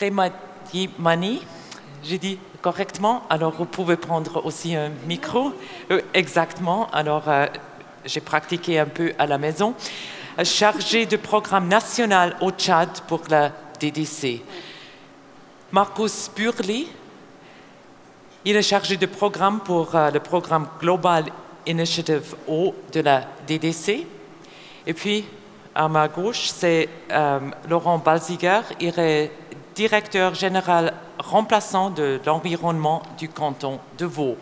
Kremadiemani, j'ai dit correctement, alors vous pouvez prendre aussi un micro. Exactement, alors j'ai pratiqué un peu à la maison. Chargé de programme national au Tchad pour la DDC. Marcus Burli, il est chargé de programme pour le programme Global Initiative O de la DDC. Et puis, à ma gauche, c'est Laurent Balziger, il est directeur général remplaçant de l'environnement du canton de Vaud.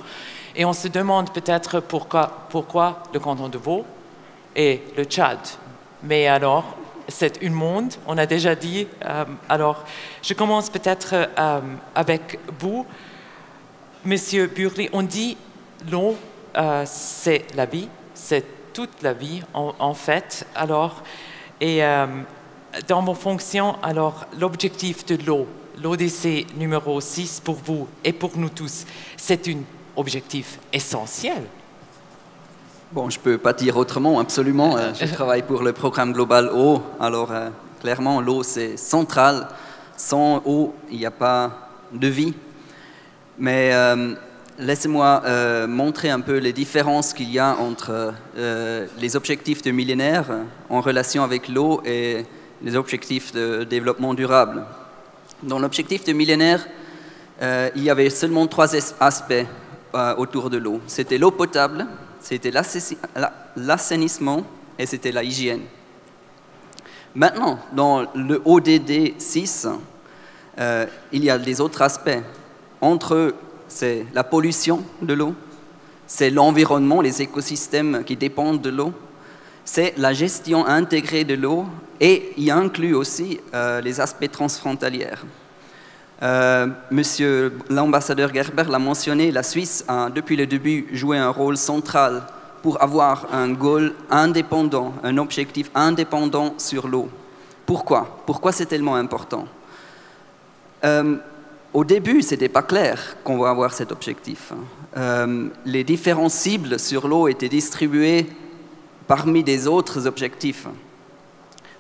Et on se demande peut-être pourquoi le canton de Vaud et le Tchad. Mais alors, c'est un monde, on a déjà dit. Alors, je commence peut-être avec vous, Monsieur Burli. On dit l'eau, c'est la vie, c'est toute la vie en fait. Alors, et dans vos fonctions, alors l'objectif de l'eau, l'ODC numéro 6 pour vous et pour nous tous, c'est un objectif essentiel. Bon, je ne peux pas dire autrement, absolument. Je travaille pour le programme Global Eau. Alors, clairement, l'eau, c'est central. Sans eau, il n'y a pas de vie. Mais laissez-moi montrer un peu les différences qu'il y a entre les objectifs de millénaire en relation avec l'eau et les objectifs de développement durable. Dans l'objectif de millénaire, il y avait seulement 3 aspects autour de l'eau. C'était l'eau potable, c'était l'assainissement et c'était la hygiène. Maintenant, dans le ODD 6, il y a des autres aspects. Entre eux, c'est la pollution de l'eau, c'est l'environnement, les écosystèmes qui dépendent de l'eau, c'est la gestion intégrée de l'eau et il inclut aussi les aspects transfrontaliers. Monsieur l'ambassadeur Gerber l'a mentionné, la Suisse a depuis le début joué un rôle central pour avoir un goal indépendant, un objectif indépendant sur l'eau. Pourquoi? Pourquoi c'est tellement important? Au début, ce n'était pas clair qu'on va avoir cet objectif. Les différentes cibles sur l'eau étaient distribuées parmi des autres objectifs.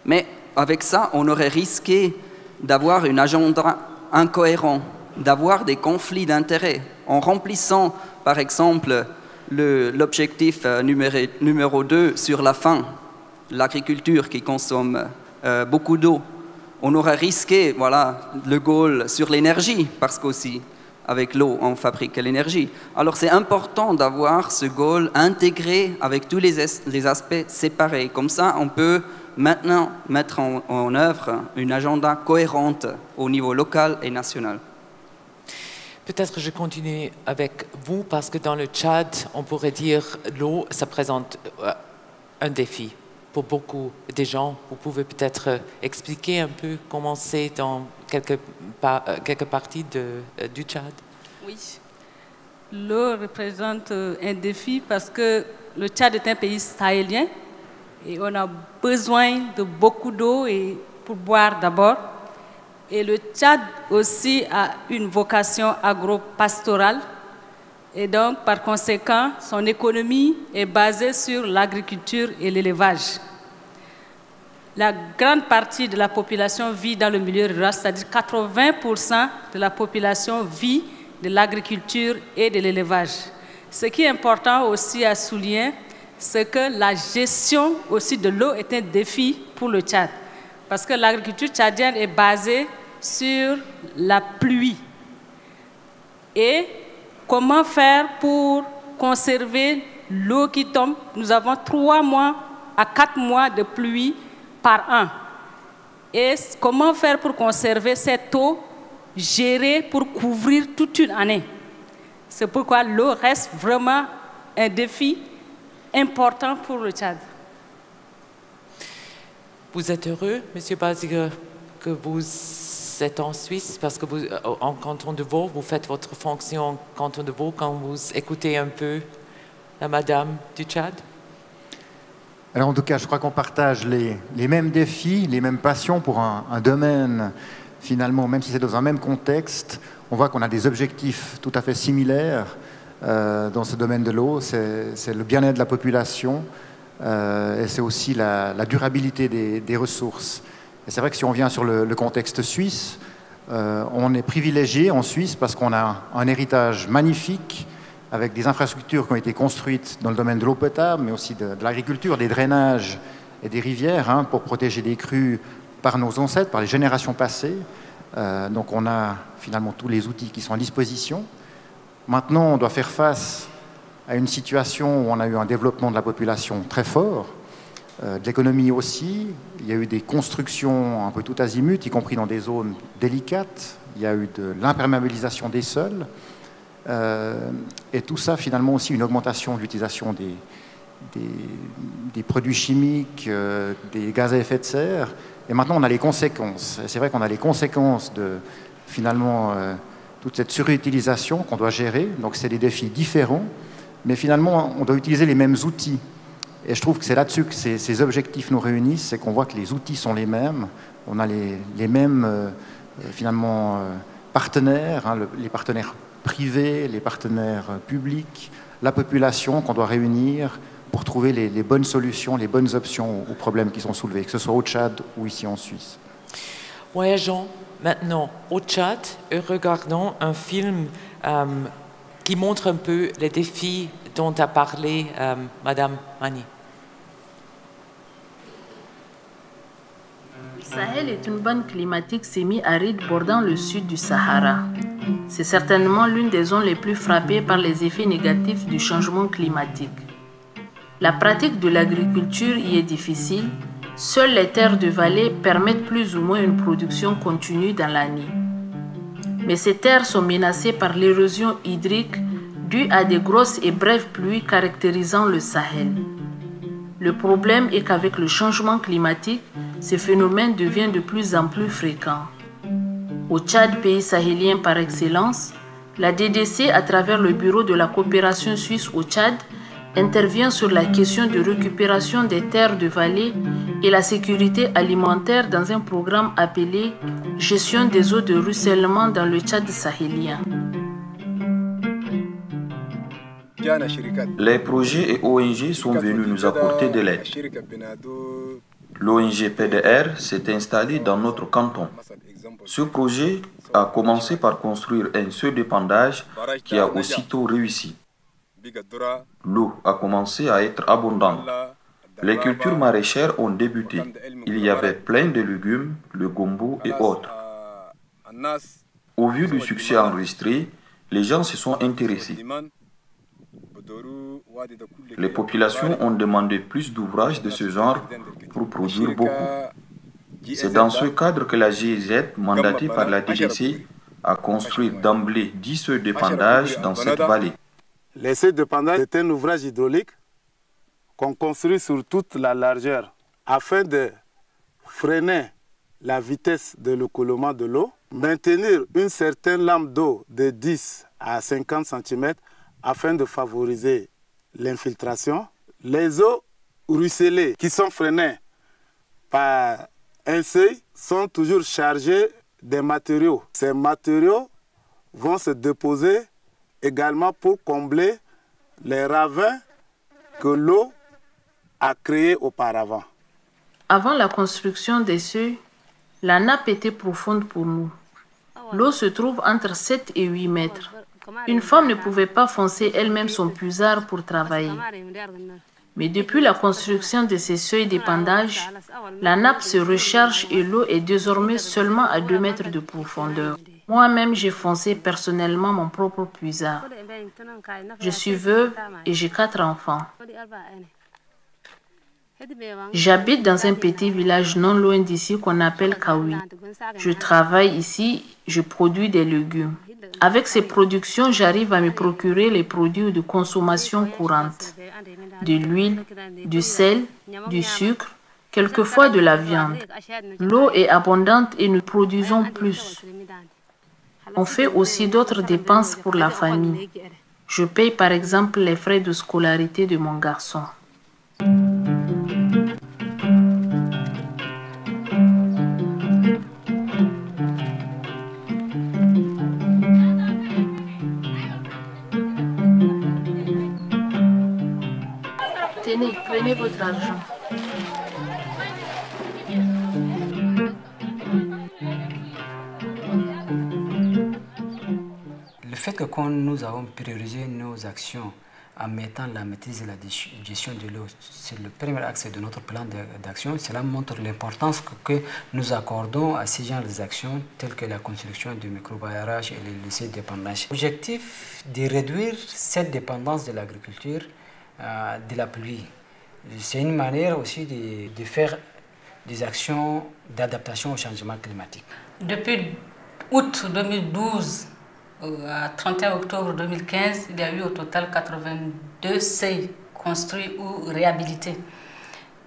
Mais avec ça, on aurait risqué d'avoir un agenda incohérent, d'avoir des conflits d'intérêts. En remplissant, par exemple, l'objectif numéro 2 sur la faim, l'agriculture qui consomme beaucoup d'eau, on aurait risqué le goal sur l'énergie, parce qu'aussi, avec l'eau, on fabrique l'énergie. Alors c'est important d'avoir ce goal intégré avec tous les aspects séparés. Comme ça, on peut maintenant mettre en œuvre une agenda cohérente au niveau local et national. Peut-être que je continue avec vous, parce que dans le Tchad, on pourrait dire l'eau, ça présente un défi pour beaucoup de gens. Vous pouvez peut-être expliquer un peu comment c'est dans quelques parties du Tchad? Oui. L'eau représente un défi parce que le Tchad est un pays sahélien et on a besoin de beaucoup d'eau pour boire d'abord. Et le Tchad aussi a une vocation agro-pastorale et donc par conséquent son économie est basée sur l'agriculture et l'élevage. La grande partie de la population vit dans le milieu rural, c'est-à-dire 80% de la population vit de l'agriculture et de l'élevage. Ce qui est important aussi à souligner, c'est que la gestion aussi de l'eau est un défi pour le Tchad. Parce que l'agriculture tchadienne est basée sur la pluie. Et comment faire pour conserver l'eau qui tombe? Nous avons 3 mois à 4 mois de pluie par an. Et comment faire pour conserver cette eau gérée pour couvrir toute une année? C'est pourquoi l'eau reste vraiment un défi important pour le Tchad. Vous êtes heureux, M. Balziger, que vous êtes en Suisse, parce que vous, en canton de Vaud, vous faites votre fonction en canton de Vaud quand vous écoutez un peu la madame du Tchad? Alors en tout cas, je crois qu'on partage les mêmes défis, les mêmes passions pour un domaine, finalement, même si c'est dans un même contexte, on voit qu'on a des objectifs tout à fait similaires dans ce domaine de l'eau. C'est le bien-être de la population et c'est aussi la durabilité des ressources. Et c'est vrai que si on vient sur le contexte suisse, On est privilégié en Suisse parce qu'on a un héritage magnifique avec des infrastructures qui ont été construites dans le domaine de l'eau potable, mais aussi de l'agriculture, des drainages et des rivières pour protéger des crues par nos ancêtres, par les générations passées. Donc on a finalement tous les outils qui sont à disposition. Maintenant, on doit faire face à une situation où on a eu un développement de la population très fort, de l'économie aussi. Il y a eu des constructions un peu tout azimut, y compris dans des zones délicates. Il y a eu de l'imperméabilisation des sols. Et tout ça, finalement, aussi une augmentation de l'utilisation des produits chimiques, des gaz à effet de serre. Et maintenant, on a les conséquences. Et c'est vrai qu'on a les conséquences de, finalement, toute cette surutilisation qu'on doit gérer. Donc, c'est des défis différents. Mais finalement, on doit utiliser les mêmes outils. Et je trouve que c'est là-dessus que ces objectifs nous réunissent, c'est qu'on voit que les outils sont les mêmes. On a les mêmes, finalement, partenaires, les partenaires privés, les partenaires publics, la population qu'on doit réunir pour trouver les bonnes solutions, les bonnes options aux problèmes qui sont soulevés, que ce soit au Tchad ou ici en Suisse. Voyageons maintenant au Tchad et regardons un film qui montre un peu les défis dont a parlé Madame Mani. Le Sahel est une bande climatique semi-aride bordant le sud du Sahara. C'est certainement l'une des zones les plus frappées par les effets négatifs du changement climatique. La pratique de l'agriculture y est difficile. Seules les terres de vallée permettent plus ou moins une production continue dans l'année. Mais ces terres sont menacées par l'érosion hydrique due à des grosses et brèves pluies caractérisant le Sahel. Le problème est qu'avec le changement climatique, ce phénomène devient de plus en plus fréquent. Au Tchad, pays sahélien par excellence, la DDC, à travers le Bureau de la coopération suisse au Tchad, intervient sur la question de récupération des terres de vallée et la sécurité alimentaire dans un programme appelé « Gestion des eaux de ruissellement dans le Tchad sahélien ». Les projets et ONG sont venus nous apporter de l'aide. L'ONG PDR s'est installée dans notre canton. Ce projet a commencé par construire un seul d'épandage qui a aussitôt réussi. L'eau a commencé à être abondante. Les cultures maraîchères ont débuté. Il y avait plein de légumes, le gombo et autres. Au vu du succès enregistré, les gens se sont intéressés. Les populations ont demandé plus d'ouvrages de ce genre pour produire beaucoup. C'est dans ce cadre que la GIZ, mandatée par la DDC, a construit d'emblée 10 seuils d'épandage dans cette vallée. Les seuils d'épandage est un ouvrage hydraulique qu'on construit sur toute la largeur afin de freiner la vitesse de l'écoulement de l'eau, maintenir une certaine lame d'eau de 10 à 50 cm afin de favoriser l'infiltration. Les eaux ruisselées qui sont freinées par un seuil sont toujours chargées des matériaux. Ces matériaux vont se déposer également pour combler les ravins que l'eau a créés auparavant. Avant la construction des seuils, la nappe était profonde pour nous. L'eau se trouve entre 7 et 8 mètres. Une femme ne pouvait pas foncer elle-même son puisard pour travailler. Mais depuis la construction de ces seuils d'épandage, la nappe se recharge et l'eau est désormais seulement à 2 mètres de profondeur. Moi-même, j'ai foncé personnellement mon propre puisard. Je suis veuve et j'ai 4 enfants. J'habite dans un petit village non loin d'ici qu'on appelle Kawi. Je travaille ici, je produis des légumes. Avec ces productions, j'arrive à me procurer les produits de consommation courante. De l'huile, du sel, du sucre, quelquefois de la viande. L'eau est abondante et nous produisons plus. On fait aussi d'autres dépenses pour la famille. Je paye par exemple les frais de scolarité de mon garçon. Tenez, prenez votre argent. fait que quand nous avons priorisé nos actions en mettant la maîtrise et la gestion de l'eau, c'est le premier axe de notre plan d'action. Cela montre l'importance que nous accordons à ces genres d'actions telles que la construction du microbarrage et les lycées de dépendance. L'objectif de réduire cette dépendance de l'agriculture de la pluie. C'est une manière aussi de faire des actions d'adaptation au changement climatique. Depuis août 2012 à 31 octobre 2015, il y a eu au total 82 seuils construits ou réhabilités.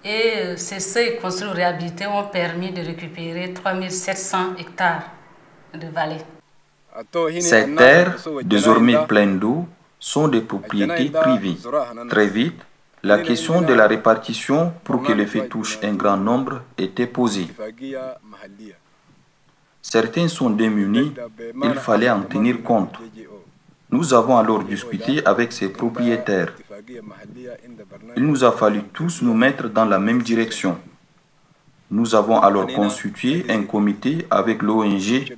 Et ces seuils construits ou réhabilités ont permis de récupérer 3700 hectares de vallées. Ces terres, désormais pleines d'eau, sont des propriétés privées. Très vite, la question de la répartition pour que l'effet touche un grand nombre était posée. Certains sont démunis, il fallait en tenir compte. Nous avons alors discuté avec ces propriétaires. Il nous a fallu tous nous mettre dans la même direction. Nous avons alors constitué un comité avec l'ONG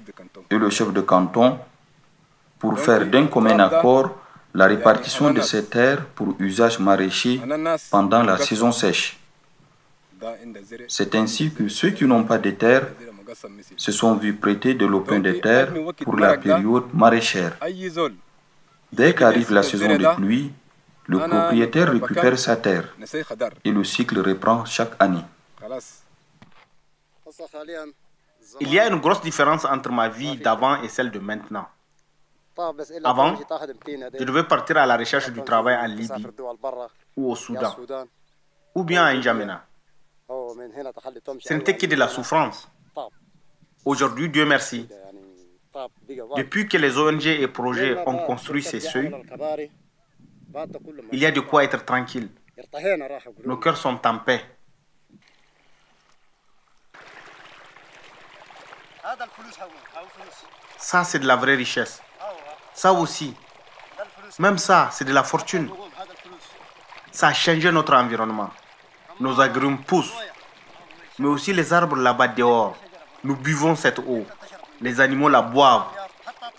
et le chef de canton pour faire d'un commun accord la répartition de ces terres pour usage maraîcher pendant la saison sèche. C'est ainsi que ceux qui n'ont pas de terres se sont vus prêter de l'eau de terre pour la période maraîchère. Dès qu'arrive la saison de pluie, le propriétaire récupère sa terre et le cycle reprend chaque année. Il y a une grosse différence entre ma vie d'avant et celle de maintenant. Avant, je devais partir à la recherche du travail en Libye ou au Soudan, ou bien à N'Djamena. Ce n'était que de la souffrance. Aujourd'hui, Dieu merci, depuis que les ONG et projets ont construit ces seuils, il y a de quoi être tranquille. Nos cœurs sont en paix. Ça, c'est de la vraie richesse. Ça aussi. Même ça, c'est de la fortune. Ça a changé notre environnement. Nos agrumes poussent. Mais aussi les arbres là-bas dehors. Nous buvons cette eau. Les animaux la boivent.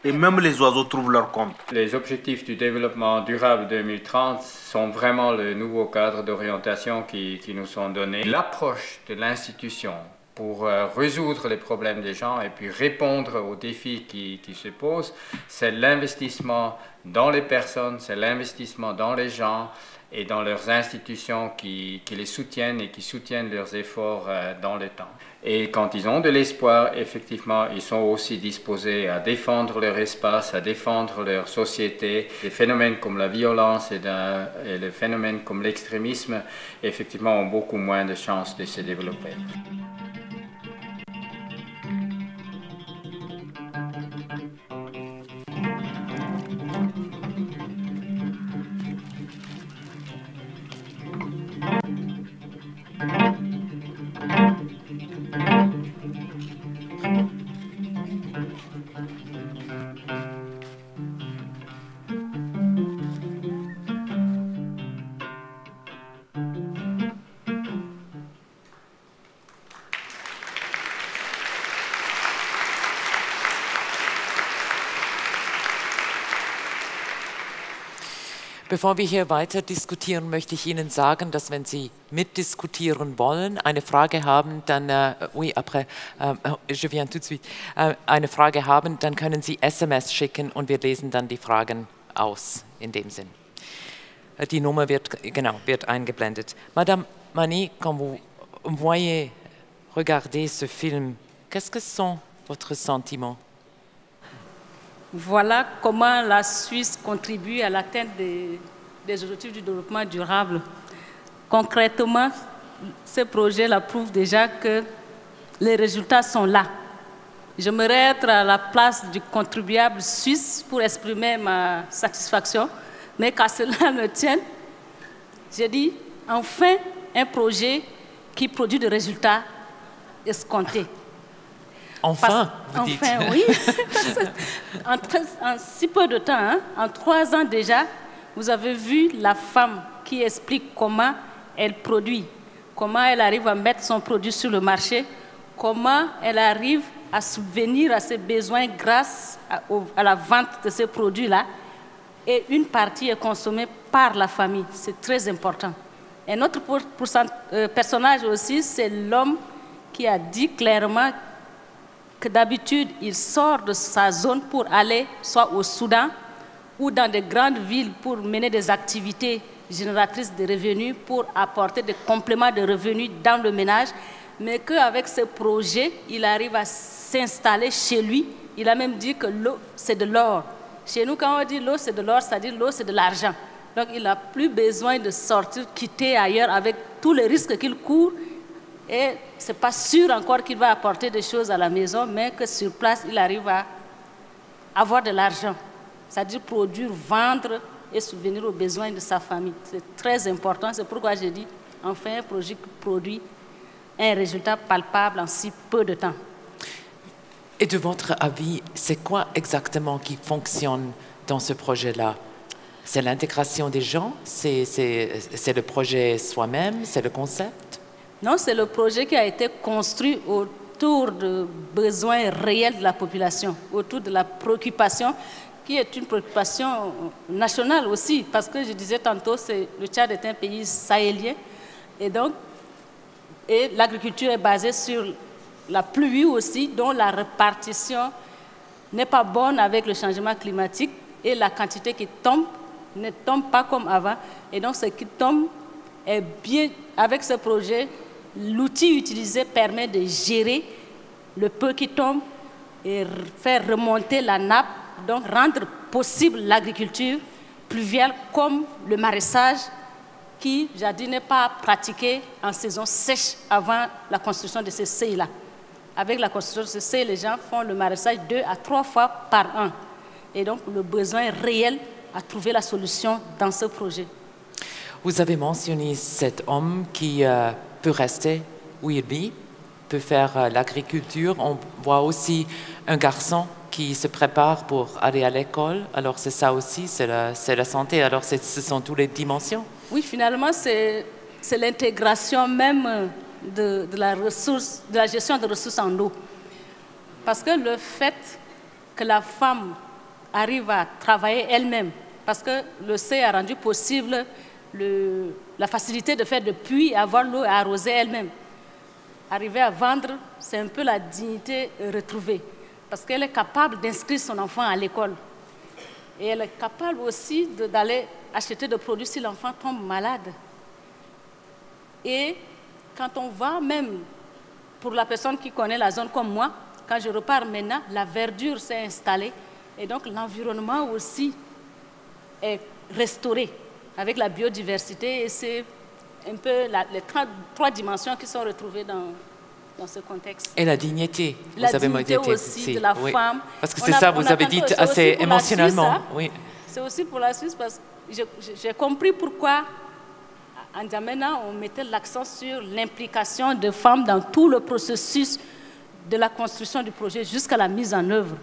Et même les oiseaux trouvent leur compte. Les objectifs du développement durable 2030 sont vraiment le nouveau cadre d'orientation qui nous sont donnés. L'approche de l'institution pour résoudre les problèmes des gens et puis répondre aux défis qui se posent, c'est l'investissement dans les personnes, c'est l'investissement dans les gens et dans leurs institutions qui les soutiennent et qui soutiennent leurs efforts dans le temps. Et quand ils ont de l'espoir, effectivement, ils sont aussi disposés à défendre leur espace, à défendre leur société. Des phénomènes comme la violence et les phénomènes comme l'extrémisme, effectivement, ont beaucoup moins de chances de se développer. Bevor wir hier weiter diskutieren, möchte ich Ihnen sagen, dass wenn Sie mitdiskutieren wollen, eine Frage haben, dann, oui, après, je viens tout de suite, eine Frage haben, dann können Sie SMS schicken und wir lesen dann die Fragen aus, in dem Sinn. Die Nummer wird eingeblendet. Madame Mani, quand vous voyez regarder ce film, qu'est-ce que sont votre sentiment? Voilà comment la Suisse contribue à l'atteinte des objectifs du développement durable. Concrètement, ce projet-là prouve déjà que les résultats sont là. J'aimerais être à la place du contribuable suisse pour exprimer ma satisfaction, mais qu'à cela ne tienne, j'ai dit enfin un projet qui produit des résultats escomptés. Enfin, vous dites. Enfin, oui. En si peu de temps, hein, en 3 ans déjà, vous avez vu la femme qui explique comment elle produit, comment elle arrive à mettre son produit sur le marché, comment elle arrive à subvenir à ses besoins grâce à la vente de ces produits-là, et une partie est consommée par la famille. C'est très important. Un autre personnage aussi, c'est l'homme qui a dit clairement que d'habitude, il sort de sa zone pour aller soit au Soudan ou dans des grandes villes pour mener des activités génératrices de revenus, pour apporter des compléments de revenus dans le ménage, mais qu'avec ce projet, il arrive à s'installer chez lui. Il a même dit que l'eau, c'est de l'or. Chez nous, quand on dit l'eau, c'est de l'or, c'est-à-dire l'eau, c'est de l'argent. Donc, il n'a plus besoin de sortir, quitter ailleurs avec tous les risques qu'il court. Et ce n'est pas sûr encore qu'il va apporter des choses à la maison, mais que sur place, il arrive à avoir de l'argent. C'est-à-dire produire, vendre et subvenir aux besoins de sa famille. C'est très important. C'est pourquoi j'ai dit, enfin, un projet qui produit un résultat palpable en si peu de temps. Et de votre avis, c'est quoi exactement qui fonctionne dans ce projet-là? C'est l'intégration des gens? C'est le projet soi-même? C'est le concept? Non, c'est le projet qui a été construit autour de besoins réels de la population, autour de la préoccupation, qui est une préoccupation nationale aussi, parce que je disais tantôt, le Tchad est un pays sahélien, et l'agriculture est basée sur la pluie aussi, dont la répartition n'est pas bonne avec le changement climatique, et la quantité qui tombe ne tombe pas comme avant. Et donc, ce qui tombe est bien. Avec ce projet, l'outil utilisé permet de gérer le peu qui tombe et faire remonter la nappe, donc rendre possible l'agriculture pluviale comme le maraîchage qui, jadis, n'est pas pratiqué en saison sèche avant la construction de ces seuils-là. Avec la construction de ces seuils, les gens font le maraîchage 2 à 3 fois par an. Et donc, le besoin réel à trouver la solution dans ce projet. Vous avez mentionné cet homme qui peut rester où il vit, peut faire l'agriculture. On voit aussi un garçon qui se prépare pour aller à l'école. Alors c'est ça aussi, c'est la santé. Alors ce sont toutes les dimensions. Oui, finalement, c'est l'intégration même de la gestion de ressources en eau. Parce que le fait que la femme arrive à travailler elle-même, parce que le CEI a rendu possible la facilité de faire des puits et avoir l'eau et arroser elle-même. Arriver à vendre, c'est un peu la dignité retrouvée, parce qu'elle est capable d'inscrire son enfant à l'école. Et elle est capable aussi d'aller acheter des produits si l'enfant tombe malade. Et quand on va, même pour la personne qui connaît la zone comme moi, quand je repars maintenant, la verdure s'est installée et donc l'environnement aussi est restauré avec la biodiversité, et c'est un peu les 3 dimensions qui sont retrouvées dans ce contexte. Et la dignité. La dignité aussi de la femme. Parce que c'est ça, vous avez dit assez émotionnellement. Hein. Oui. C'est aussi pour la Suisse, parce que j'ai compris pourquoi en N'Djamena, on mettait l'accent sur l'implication des femmes dans tout le processus de la construction du projet jusqu'à la mise en œuvre.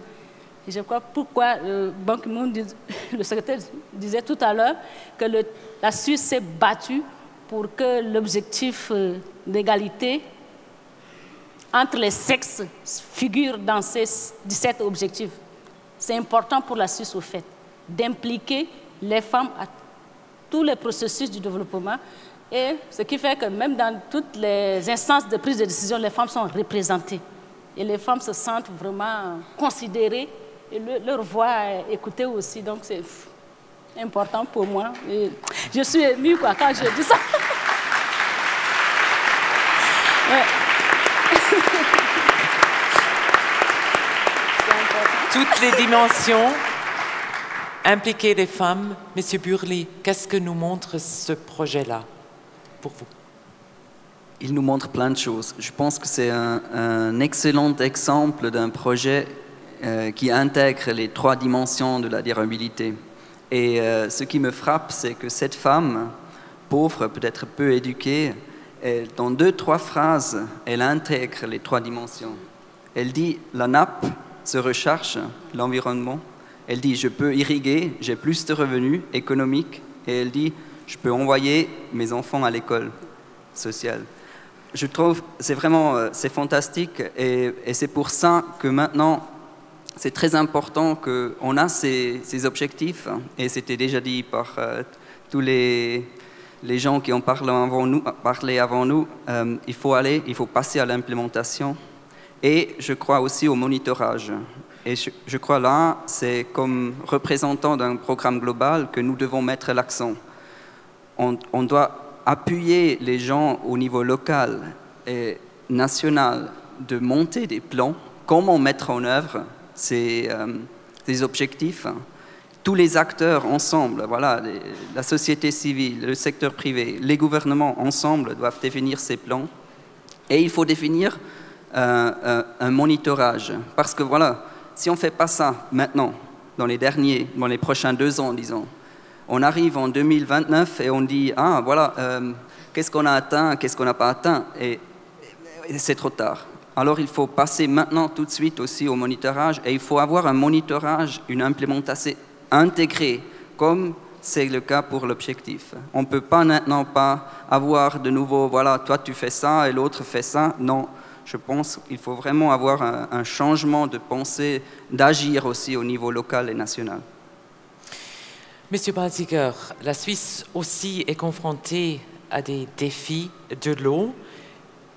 Et je crois pourquoi Ban Ki-moon, le secrétaire, disait tout à l'heure que la Suisse s'est battue pour que l'objectif d'égalité entre les sexes figure dans ces 17 objectifs. C'est important pour la Suisse, au fait, d'impliquer les femmes à tous les processus du développement, et ce qui fait que même dans toutes les instances de prise de décision, les femmes sont représentées. Et les femmes se sentent vraiment considérées et leur voix est écoutée aussi. Donc c'est important pour moi. Et je suis émue quand je dis ça. Ouais. Toutes les dimensions, impliquer les femmes. Monsieur Burli, qu'est-ce que nous montre ce projet-là pour vous? Il nous montre plein de choses. Je pense que c'est un excellent exemple d'un projet qui intègre les 3 dimensions de la durabilité. Et ce qui me frappe, c'est que cette femme, pauvre, peut-être peu éduquée, dans 2-3 phrases, elle intègre les 3 dimensions. Elle dit « la nappe se recharge, l'environnement ». Elle dit « je peux irriguer, j'ai plus de revenus économiques ». Et elle dit « je peux envoyer mes enfants à l'école sociale ». je trouve que c'est vraiment c'est fantastique et c'est pour ça que maintenant c'est très important qu'on a ces objectifs et c'était déjà dit par tous les gens qui ont parlé avant nous, il faut passer à l'implémentation et je crois aussi au monitorage. Et je crois là, c'est comme représentant d'un programme global que nous devons mettre l'accent. On doit appuyer les gens au niveau local et national de monter des plans, comment mettre en œuvre ces objectifs. Tous les acteurs ensemble, voilà, la société civile, le secteur privé, les gouvernements ensemble doivent définir ces plans. Et il faut définir un monitorage. Parce que voilà, si on ne fait pas ça maintenant, dans les prochains 2 ans, disons, on arrive en 2029 et on dit « Ah, voilà, qu'est-ce qu'on a atteint, qu'est-ce qu'on n'a pas atteint ?» et c'est trop tard. Alors il faut passer maintenant tout de suite aussi au monitorage et il faut avoir un monitorage, une implémentation intégrée, comme c'est le cas pour l'objectif. On ne peut pas maintenant avoir de nouveau « Voilà, toi tu fais ça et l'autre fait ça ». Non, je pense qu'il faut vraiment avoir un changement de pensée, d'agir aussi au niveau local et national. Monsieur Balziger, la Suisse aussi est confrontée à des défis de l'eau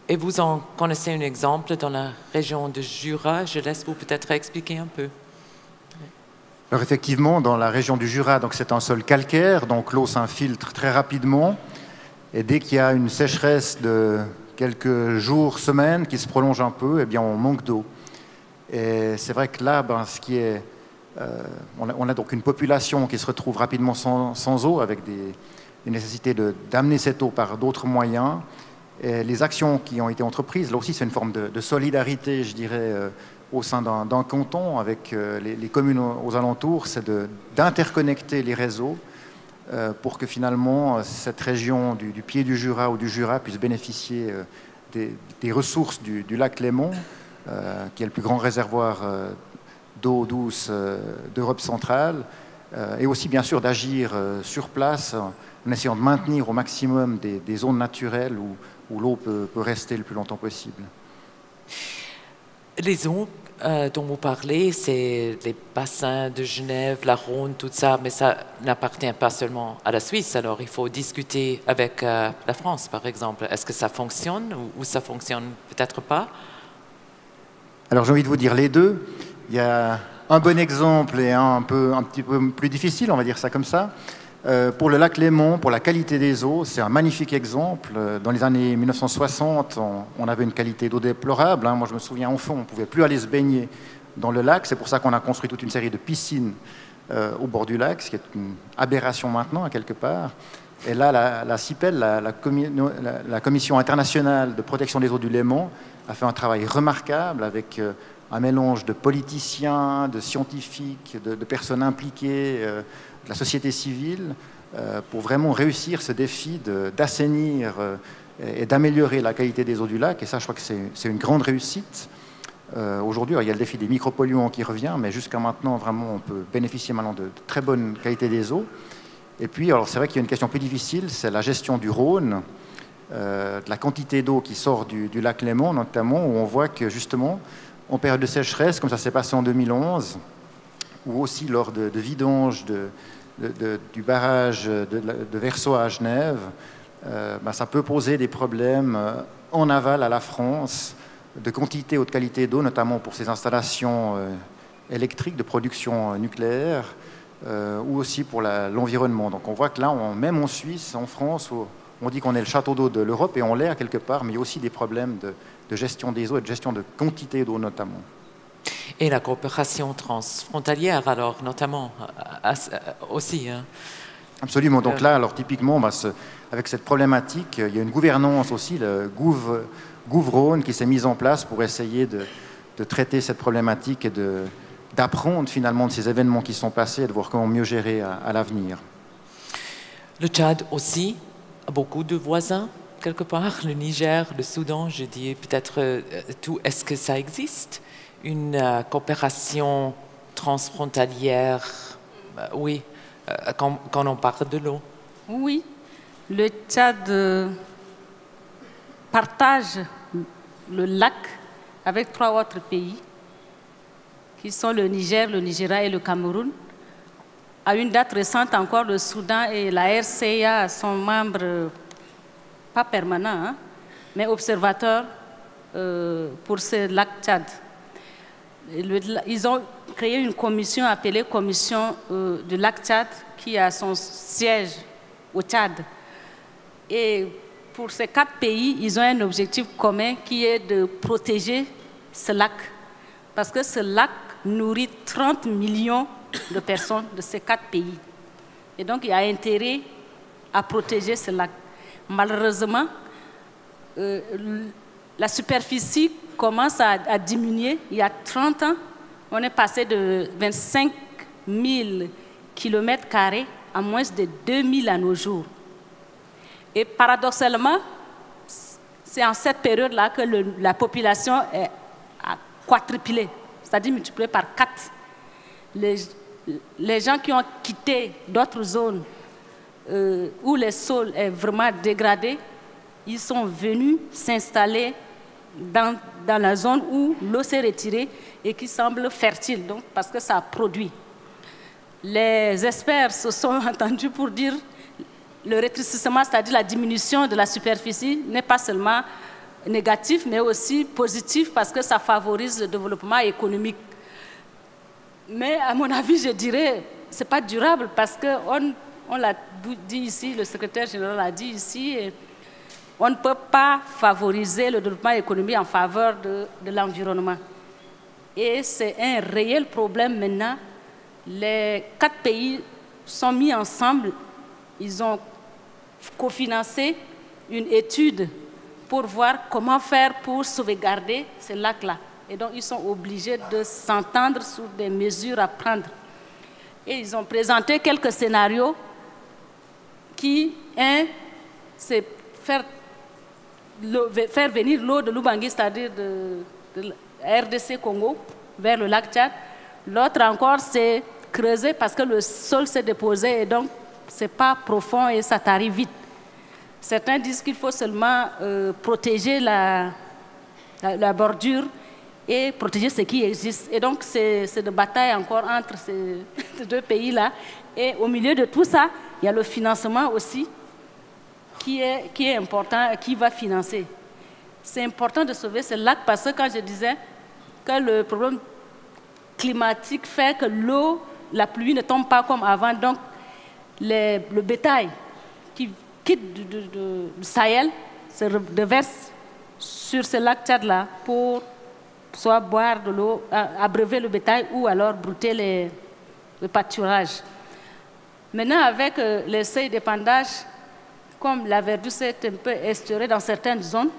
et vous en connaissez un exemple dans la région de Jura. Je laisse vous peut-être expliquer un peu. Alors effectivement, dans la région du Jura, c'est un sol calcaire, donc l'eau s'infiltre très rapidement et dès qu'il y a une sécheresse de quelques jours, semaines qui se prolonge un peu, eh bien on manque d'eau. Et c'est vrai que là, on a donc une population qui se retrouve rapidement sans eau, avec des nécessités d'amener cette eau par d'autres moyens. Et les actions qui ont été entreprises, là aussi c'est une forme de solidarité, je dirais, au sein d'un canton, avec les communes aux alentours, c'est d'interconnecter les réseaux pour que finalement cette région du pied du Jura ou du Jura puisse bénéficier des ressources du lac Léman, qui est le plus grand réservoir d'eau douce d'Europe centrale, et aussi bien sûr d'agir sur place en essayant de maintenir au maximum des zones naturelles où l'eau peut rester le plus longtemps possible. Les eaux dont vous parlez, c'est les bassins de Genève, la Rhône, tout ça, mais ça n'appartient pas seulement à la Suisse, alors il faut discuter avec la France par exemple. Est-ce que ça fonctionne ou ça fonctionne peut-être pas? Alors j'ai envie de vous dire les deux. Il y a un bon exemple et un petit peu plus difficile, on va dire ça comme ça. Pour le lac Léman, pour la qualité des eaux, c'est un magnifique exemple. Dans les années 1960, on avait une qualité d'eau déplorable. Moi, je me souviens, enfant, on ne pouvait plus aller se baigner dans le lac. C'est pour ça qu'on a construit toute une série de piscines au bord du lac, ce qui est une aberration maintenant, à quelque part. Et là, la CIPEL, la Commission internationale de protection des eaux du Léman, a fait un travail remarquable avec un mélange de politiciens, de scientifiques, de personnes impliquées, de la société civile, pour vraiment réussir ce défi d'assainir et d'améliorer la qualité des eaux du lac. Et ça, je crois que c'est une grande réussite. Aujourd'hui, il y a le défi des micropolluants qui revient, mais jusqu'à maintenant, vraiment, on peut bénéficier maintenant de très bonne qualité des eaux. Et puis, alors c'est vrai qu'il y a une question plus difficile, c'est la gestion du Rhône, de la quantité d'eau qui sort du lac Léman, notamment, où on voit que justement, en période de sécheresse, comme ça s'est passé en 2011, ou aussi lors de vidanges du barrage de Versoix à Genève, ça peut poser des problèmes en aval à la France, de quantité et de qualité d'eau, notamment pour ces installations électriques de production nucléaire, ou aussi pour l'environnement. Donc on voit que là, même en Suisse, en France, on dit qu'on est le château d'eau de l'Europe, et on l'est quelque part, mais il y a aussi des problèmes de gestion des eaux et de gestion de quantité d'eau notamment. Et la coopération transfrontalière, alors, notamment, aussi. Hein. Absolument. Donc là, alors, typiquement, avec cette problématique, il y a une gouvernance aussi, le Gouv-Rhône, qui s'est mise en place pour essayer de traiter cette problématique et d'apprendre finalement de ces événements qui sont passés et de voir comment mieux gérer à l'avenir. Le Tchad aussi a beaucoup de voisins, quelque part. Le Niger, le Soudan, je dis peut-être tout. Est-ce que ça existe? Une coopération transfrontalière, oui, quand on parle de l'eau. Oui, le Tchad partage le lac avec 3 autres pays, qui sont le Niger, le Nigeria et le Cameroun. À une date récente encore, le Soudan et la RCA sont membres, pas permanents, hein, mais observateurs pour ce lac Tchad. Ils ont créé une commission appelée Commission du lac Tchad qui a son siège au Tchad. Et pour ces 4 pays, ils ont un objectif commun qui est de protéger ce lac. Parce que ce lac nourrit 30 millions de personnes de ces 4 pays. Et donc, il y a intérêt à protéger ce lac. Malheureusement, la superficie commence à diminuer. Il y a 30 ans, on est passé de 25 000 km² à moins de 2 000 à nos jours. Et paradoxalement, c'est en cette période-là que la population a quadruplé, c'est-à-dire multiplié par 4. Les gens qui ont quitté d'autres zones où le sol est vraiment dégradé, ils sont venus s'installer dans la zone où l'eau s'est retirée et qui semble fertile, donc, parce que ça produit. Les experts se sont entendus pour dire le rétrécissement, c'est-à-dire la diminution de la superficie, n'est pas seulement négatif, mais aussi positif parce que ça favorise le développement économique. Mais à mon avis, je dirais, ce n'est pas durable parce qu'on l'a dit ici, le secrétaire général l'a dit ici, et on ne peut pas favoriser le développement économique en faveur de l'environnement. Et c'est un réel problème maintenant. Les 4 pays sont mis ensemble, ils ont cofinancé une étude pour voir comment faire pour sauvegarder ce lac-là. Et donc, ils sont obligés de s'entendre sur des mesures à prendre. Et ils ont présenté quelques scénarios qui, c'est faire venir l'eau de l'Ubangui, c'est-à-dire de RDC Congo, vers le lac Tchad. L'autre encore, c'est creuser parce que le sol s'est déposé et donc, ce n'est pas profond et ça t'arrive vite. Certains disent qu'il faut seulement protéger la bordure et protéger ce qui existe. Et donc, c'est de bataille encore entre ces 2 pays-là. Et au milieu de tout ça, il y a le financement aussi qui est important, qui va financer. C'est important de sauver ce lac parce que quand je disais que le problème climatique fait que la pluie ne tombe pas comme avant, donc le bétail qui quitte du Sahel se reverse sur ce lac Tchad-là pour soit boire de l'eau, abreuver le bétail ou alors brouter le pâturage. Maintenant, avec les seuils d'épandage, comme la verdure s'est un peu esturée dans certaines zones,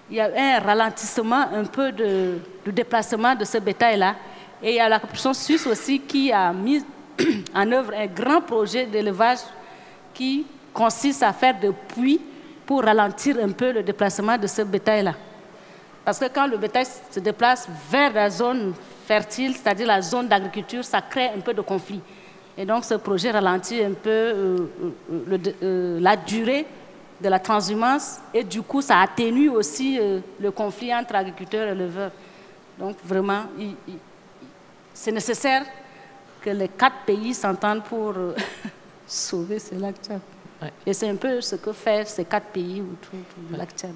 il y a un ralentissement un peu de déplacement de ce bétail-là. Et il y a la Corporation suisse aussi qui a mis en œuvre un grand projet d'élevage qui consiste à faire des puits pour ralentir un peu le déplacement de ce bétail-là. Parce que quand le bétail se déplace vers la zone fertile, c'est-à-dire la zone d'agriculture, ça crée un peu de conflit. Et donc ce projet ralentit un peu la durée de la transhumance et du coup ça atténue aussi le conflit entre agriculteurs et éleveurs. Donc vraiment, c'est nécessaire que les 4 pays s'entendent pour sauver ce lac Tchad. Ouais. Et c'est un peu ce que font ces 4 pays autour du lac Tchad.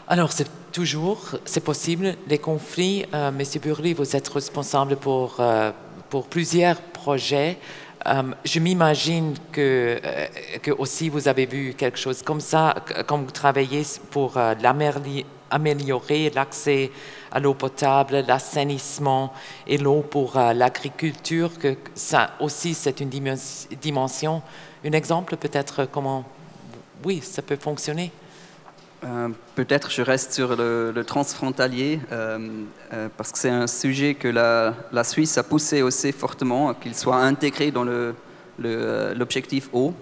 Alors, c'est possible, les conflits. Monsieur Burli, vous êtes responsable pour plusieurs projets. Je m'imagine que aussi vous avez vu quelque chose comme ça, quand vous travaillez pour améliorer l'accès à l'eau potable, l'assainissement et l'eau pour l'agriculture, que ça aussi c'est une dimension. Un exemple peut-être comment, oui, ça peut fonctionner. Peut-être je reste sur le transfrontalier parce que c'est un sujet que la Suisse a poussé aussi fortement, qu'il soit intégré dans l'objectif eau.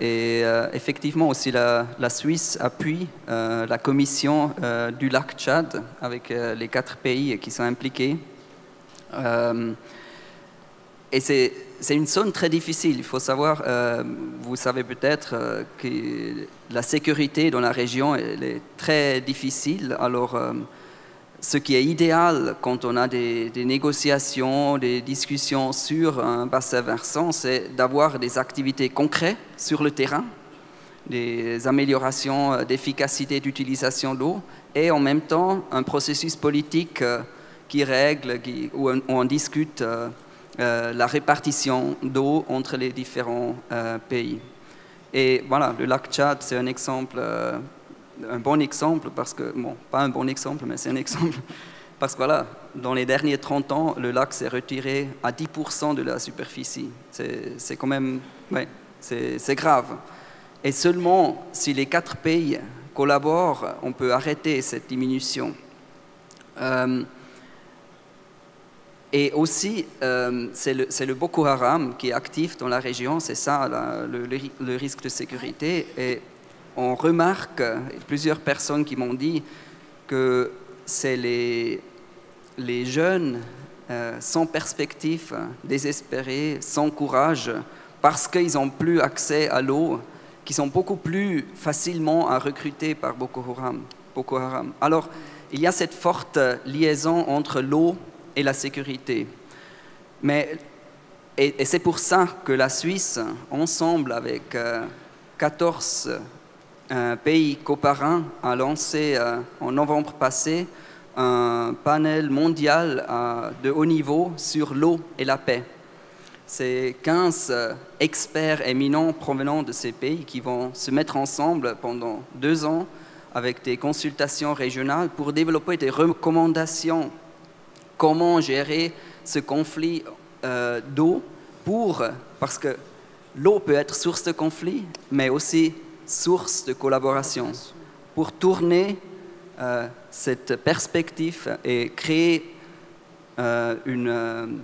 Et effectivement aussi la Suisse appuie la commission du lac Tchad avec les 4 pays qui sont impliqués. et c'est une zone très difficile. Il faut savoir, vous savez peut-être que la sécurité dans la région elle est très difficile. Alors, ce qui est idéal quand on a des négociations, des discussions sur un bassin versant, c'est d'avoir des activités concrètes sur le terrain, des améliorations d'efficacité d'utilisation d'eau et en même temps un processus politique qui règle, où on discute la répartition d'eau entre les différents pays. Et voilà, le lac Tchad, c'est un exemple, un bon exemple, parce que, bon, pas un bon exemple, mais c'est un exemple, parce que voilà, dans les derniers 30 ans, le lac s'est retiré à 10% de la superficie. C'est quand même, ouais, c'est grave. Et seulement si les 4 pays collaborent, on peut arrêter cette diminution. Et aussi, c'est le Boko Haram qui est actif dans la région, c'est ça le risque de sécurité. Et on remarque, plusieurs personnes qui m'ont dit que c'est les jeunes sans perspective, désespérés, sans courage, parce qu'ils n'ont plus accès à l'eau, qui sont beaucoup plus facilement à recruter par Boko Haram. Alors, il y a cette forte liaison entre l'eau et la sécurité. Et c'est pour ça que la Suisse, ensemble avec 14 pays coparrains, a lancé en novembre passé un panel mondial de haut niveau sur l'eau et la paix. C'est 15 experts éminents provenant de ces pays qui vont se mettre ensemble pendant 2 ans avec des consultations régionales pour développer des recommandations. Comment gérer ce conflit d'eau parce que l'eau peut être source de conflit, mais aussi source de collaboration. Pour tourner cette perspective et créer une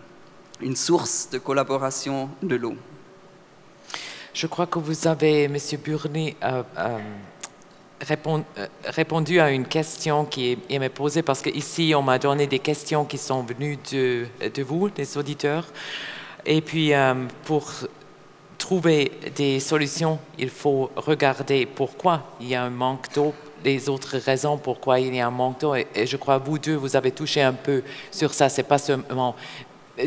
source de collaboration de l'eau. Je crois que vous avez, M. Burni, répondu à une question qui m'est posée, parce qu'ici, on m'a donné des questions qui sont venues de vous, des auditeurs. Et puis, pour trouver des solutions, il faut regarder pourquoi il y a un manque d'eau, les autres raisons pourquoi il y a un manque d'eau. Et je crois que vous deux, vous avez touché un peu sur ça. Ce n'est pas seulement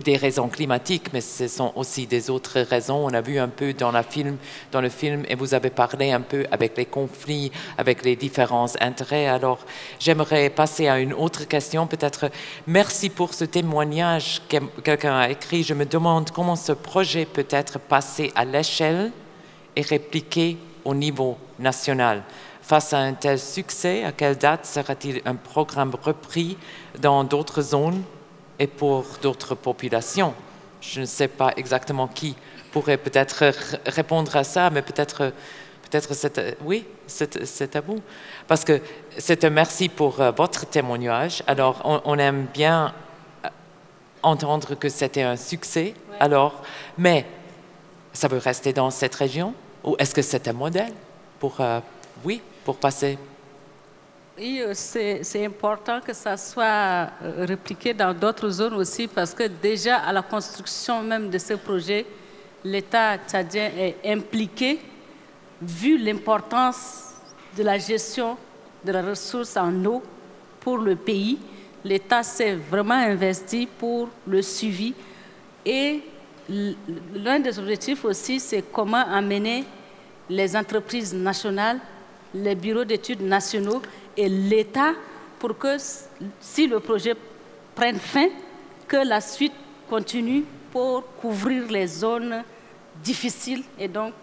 des raisons climatiques, mais ce sont aussi des autres raisons. On a vu un peu dans le film, et vous avez parlé un peu avec les conflits, avec les différents intérêts. Alors, j'aimerais passer à une autre question. Peut-être, merci pour ce témoignage que quelqu'un a écrit. Je me demande comment ce projet peut être passé à l'échelle et répliqué au niveau national. Face à un tel succès, à quelle date sera-t-il un programme repris dans d'autres zones et pour d'autres populations? Je ne sais pas exactement qui pourrait peut-être répondre à ça, mais peut-être oui, c'est à vous. Parce que c'est un merci pour votre témoignage. Alors, on aime bien entendre que c'était un succès. Ouais. Alors, mais ça veut rester dans cette région? Ou est-ce que c'est un modèle pour passer? Oui, c'est important que ça soit répliqué dans d'autres zones aussi, parce que déjà à la construction même de ce projet, l'État tchadien est impliqué, vu l'importance de la gestion de la ressource en eau pour le pays. L'État s'est vraiment investi pour le suivi. Et l'un des objectifs aussi, c'est comment amener les entreprises nationales, les bureaux d'études nationaux et l'État pour que, si le projet prenne fin, que la suite continue pour couvrir les zones difficiles et donc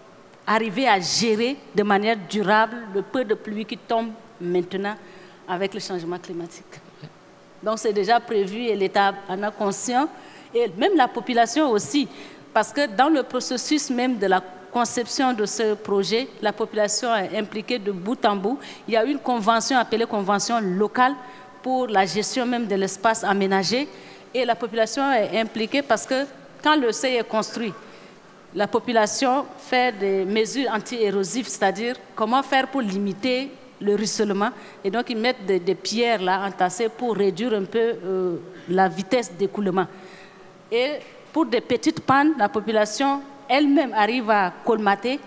arriver à gérer de manière durable le peu de pluie qui tombe maintenant avec le changement climatique. Donc c'est déjà prévu et l'État en a conscience, et même la population aussi, parce que dans le processus même de la conception de ce projet, la population est impliquée de bout en bout. Il y a une convention appelée convention locale pour la gestion même de l'espace aménagé, et la population est impliquée parce que quand le seuil est construit, la population fait des mesures anti-érosives, c'est-à-dire comment faire pour limiter le ruissellement, et donc ils mettent des pierres là entassées pour réduire un peu la vitesse d'écoulement. Et pour des petites pannes, la population elle-même arrive à colmater,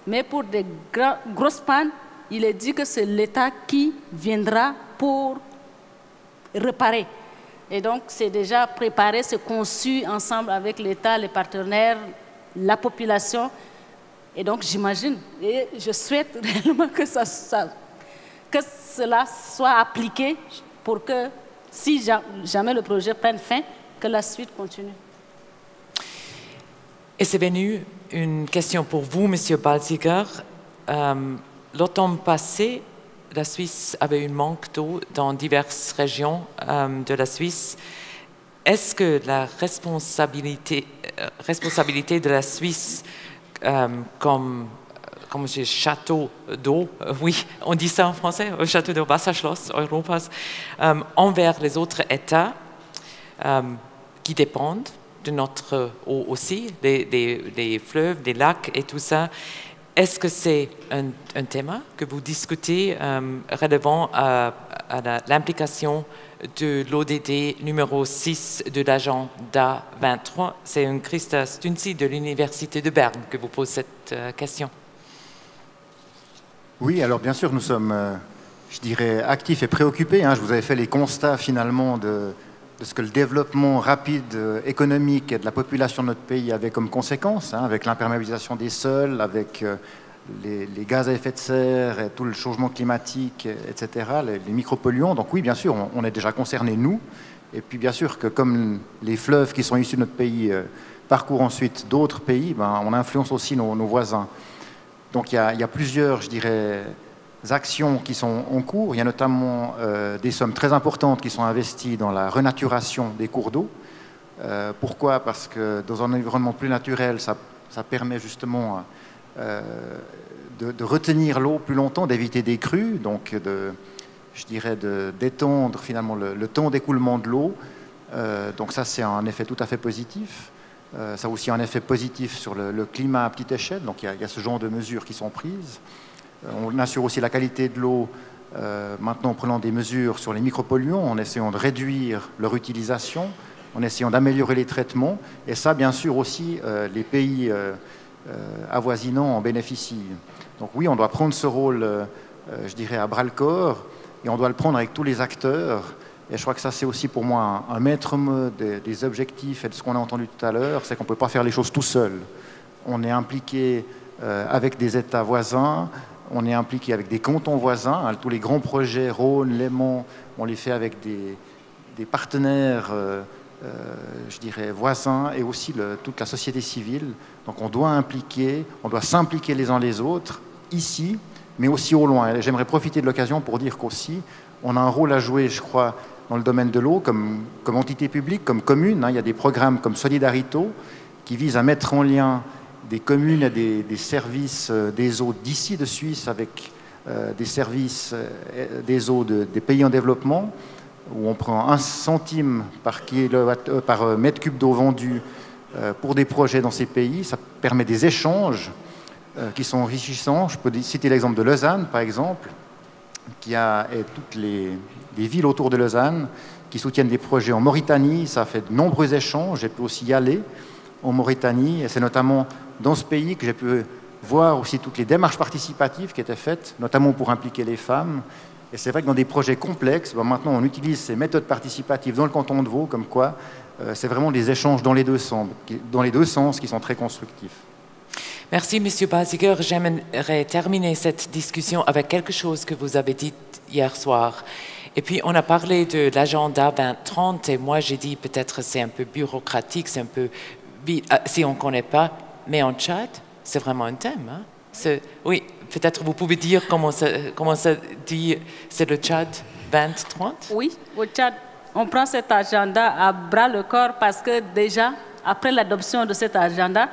mais pour des grosses pannes, il est dit que c'est l'État qui viendra pour réparer. Et donc, c'est déjà préparé, c'est conçu ensemble avec l'État, les partenaires, la population. Et donc, j'imagine, et je souhaite réellement que cela soit appliqué pour que, si jamais le projet prenne fin, que la suite continue. Et c'est venu une question pour vous, Monsieur Balziger. L'automne passé, la Suisse avait un manque d'eau dans diverses régions de la Suisse. Est-ce que la responsabilité de la Suisse comme château d'eau, oui, on dit ça en français, château d'eau, Wasserschloss Europas, envers les autres États qui dépendent de notre eau aussi, des fleuves, des lacs et tout ça. Est-ce que c'est un thème que vous discutez relevant à l'implication de l'ODD numéro 6 de l'agenda 23? C'est un Christa Stunzi de l'Université de Berne que vous pose cette question. Oui, alors bien sûr, nous sommes, je dirais, actifs et préoccupés. Je vous avais fait les constats finalement de ce que le développement rapide économique de la population de notre pays avait comme conséquence, avec l'imperméabilisation des sols, avec les gaz à effet de serre, et tout le changement climatique, etc., les micropolluants. Donc oui, bien sûr, on est déjà concernés, nous. Et puis bien sûr que comme les fleuves qui sont issus de notre pays parcourent ensuite d'autres pays, on influence aussi nos voisins. Donc il y a plusieurs, je dirais, actions qui sont en cours. Il y a notamment des sommes très importantes qui sont investies dans la renaturation des cours d'eau. Pourquoi? Parce que dans un environnement plus naturel, ça permet justement de retenir l'eau plus longtemps, d'éviter des crues, donc d'étendre finalement le temps d'écoulement de l'eau. Donc ça, c'est un effet tout à fait positif. Ça a aussi un effet positif sur le climat à petite échelle. Donc il y a ce genre de mesures qui sont prises. On assure aussi la qualité de l'eau maintenant en prenant des mesures sur les micropolluants, en essayant de réduire leur utilisation, en essayant d'améliorer les traitements. Et ça, bien sûr, aussi, les pays avoisinants en bénéficient. Donc oui, on doit prendre ce rôle, je dirais, à bras-le-corps, et on doit le prendre avec tous les acteurs. Et je crois que ça, c'est aussi pour moi un maître mot des objectifs et de ce qu'on a entendu tout à l'heure, c'est qu'on ne peut pas faire les choses tout seul. On est impliqué avec des États voisins, on est impliqué avec des cantons voisins. Tous les grands projets, Rhône, Léman, on les fait avec des partenaires, je dirais, voisins, et aussi toute la société civile. Donc on doit s'impliquer les uns les autres, ici, mais aussi au loin. J'aimerais profiter de l'occasion pour dire qu'aussi, on a un rôle à jouer, je crois, dans le domaine de l'eau, comme entité publique, comme commune. Il y a des programmes comme Solidarito qui visent à mettre en lien des communes et des services des eaux d'ici de Suisse avec des services des eaux des pays en développement, où on prend 1 centime par mètre cube d'eau vendue pour des projets dans ces pays. Ça permet des échanges qui sont enrichissants. Je peux citer l'exemple de Lausanne, par exemple, et toutes les villes autour de Lausanne qui soutiennent des projets en Mauritanie. Ça fait de nombreux échanges. J'ai pu aussi y aller en Mauritanie, et c'est notamment dans ce pays que j'ai pu voir aussi toutes les démarches participatives qui étaient faites, notamment pour impliquer les femmes. Et c'est vrai que dans des projets complexes, maintenant on utilise ces méthodes participatives dans le canton de Vaud, comme quoi c'est vraiment des échanges dans les deux sens qui sont très constructifs. Merci, Monsieur Balziger. J'aimerais terminer cette discussion avec quelque chose que vous avez dit hier soir. Et puis, on a parlé de l'agenda 2030, et moi, j'ai dit peut-être c'est un peu bureaucratique, c'est un peu si on ne connaît pas, mais en Tchad, c'est vraiment un thème. Oui, peut-être vous pouvez dire comment ça dit, c'est le Tchad 2030? Oui, au Tchad, on prend cet agenda à bras-le-corps parce que déjà, après l'adoption de cet agenda,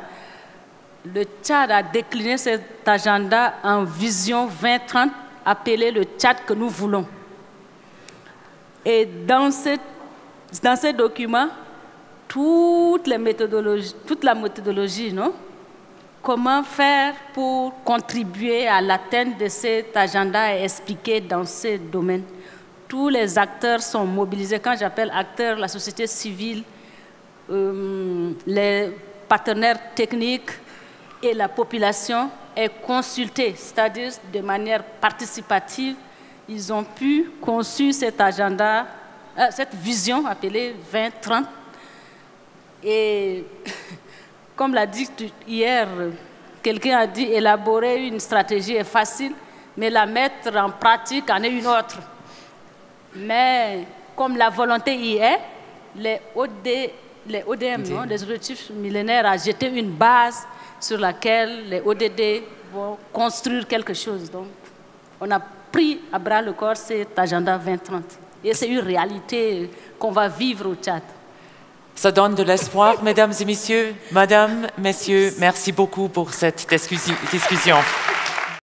le Tchad a décliné cet agenda en vision 2030, appelé le Tchad que nous voulons. Et dans ces documents, toute la méthodologie, non? Comment faire pour contribuer à l'atteinte de cet agenda est expliqué dans ces domaines. Tous les acteurs sont mobilisés. Quand j'appelle acteurs, la société civile, les partenaires techniques et la population aient consulté, c'est-à-dire de manière participative, ils ont pu conçu cet agenda, cette vision appelée 2030. Et comme l'a dit hier, quelqu'un a dit élaborer une stratégie est facile, mais la mettre en pratique en est une autre. Mais comme la volonté y est, les ODM, non, les objectifs millénaires, a jeté une base sur laquelle les ODD vont construire quelque chose. Donc, on a pris à bras le corps cet agenda 2030. Et c'est une réalité qu'on va vivre au Tchad. Ça donne de l'espoir, mesdames et messieurs. Madame, messieurs, merci beaucoup pour cette discussion.